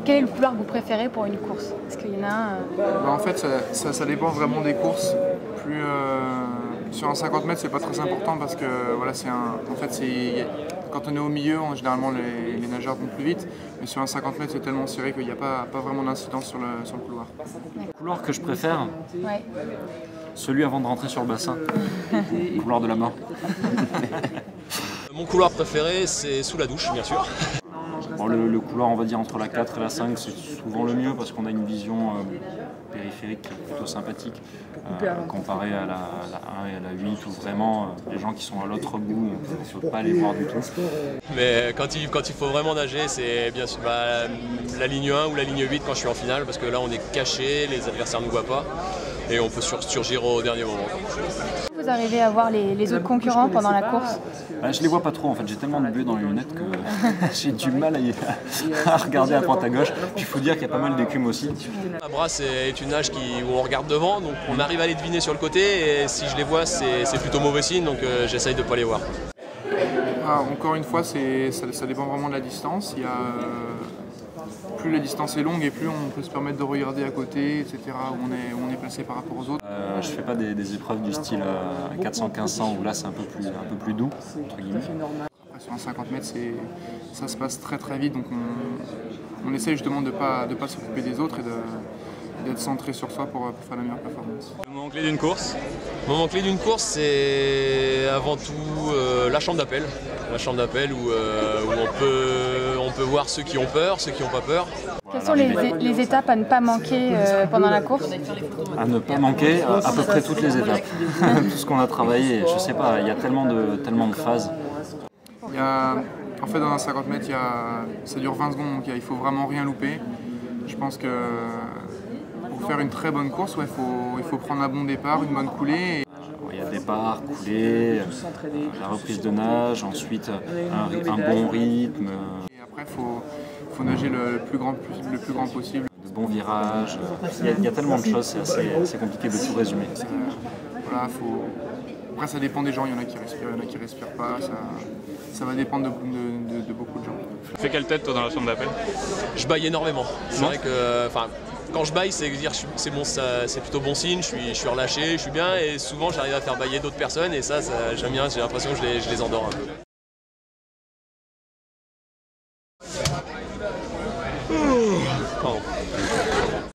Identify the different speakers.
Speaker 1: Quel est le couloir que vous préférez pour une course? Est-ce qu'il y en a un
Speaker 2: En fait, ça dépend vraiment des courses. Sur un 50 mètres, c'est pas très important parce que voilà, quand on est au milieu, généralement les nageurs vont plus vite. Mais sur un 50 mètres, c'est tellement serré qu'il n'y a pas vraiment d'incidence sur le couloir.
Speaker 3: Le couloir que je préfère,
Speaker 1: Ouais.
Speaker 3: celui avant de rentrer sur le bassin, le couloir de la mort.
Speaker 4: Mon couloir préféré, c'est sous la douche, bien sûr.
Speaker 3: Bon, le couloir, on va dire entre la 4 et la 5, c'est souvent le mieux parce qu'on a une vision périphérique plutôt sympathique comparé à la 1 et à la 8 où vraiment les gens qui sont à l'autre bout, on ne peut pas les voir du tout.
Speaker 4: Mais quand il faut vraiment nager, c'est bien sûr la ligne 1 ou la ligne 8 quand je suis en finale, parce que là on est caché, les adversaires ne nous voient pas et on peut surgir au dernier moment.
Speaker 1: Vous arrivez à voir les autres concurrents pendant la course?
Speaker 3: Je les vois pas trop en fait, j'ai tellement de buée dans les lunettes que j'ai du mal à regarder à droite à gauche. Puis il faut dire qu'il y a pas mal d'écume aussi.
Speaker 4: La brasse est une nage où on regarde devant, donc on arrive à les deviner sur le côté et si je les vois c'est plutôt mauvais signe, donc j'essaye de ne pas les voir.
Speaker 2: Encore une fois, ça dépend vraiment de la distance. Plus la distance est longue et plus on peut se permettre de regarder à côté, etc., où on est placé par rapport aux autres.
Speaker 3: Je fais pas des épreuves du style 400-1500 où là c'est un peu plus doux, entre guillemets.
Speaker 2: Après, sur un 50 mètres, ça se passe très très vite, donc on essaie justement de pas s'occuper des autres et d'être centré sur soi pour faire la meilleure performance.
Speaker 4: Le moment clé d'une course? Le moment clé d'une course, c'est avant tout la chambre d'appel. La chambre d'appel où on peut voir ceux qui ont peur, ceux qui n'ont pas peur.
Speaker 1: Quelles sont les étapes à ne pas manquer pendant la course?
Speaker 3: À ne pas manquer à peu près toutes les étapes. Tout ce qu'on a travaillé, je sais pas, il y a tellement de phases.
Speaker 2: En fait, dans un 50 mètres, ça dure 20 secondes, donc il faut vraiment rien louper. Je pense que pour faire une très bonne course, il faut prendre un bon départ, une bonne coulée.
Speaker 3: Il y a départ, coulée, la reprise de nage, ensuite un bon rythme.
Speaker 2: Et après, il faut nager le plus grand possible.
Speaker 3: De bons virages. Il y a tellement de choses, c'est assez compliqué de tout résumer.
Speaker 2: Voilà, Après, ça dépend des gens, il y en a qui respirent, il y en a qui respirent pas. Ça va dépendre de beaucoup de gens.
Speaker 5: Tu fais quelle tête toi dans la chambre d'appel?
Speaker 4: Je baille énormément. C'est vrai que quand je baille, c'est plutôt bon signe, je suis relâché, je suis bien et souvent j'arrive à faire bailler d'autres personnes et ça j'aime bien, j'ai l'impression que je les endors un peu.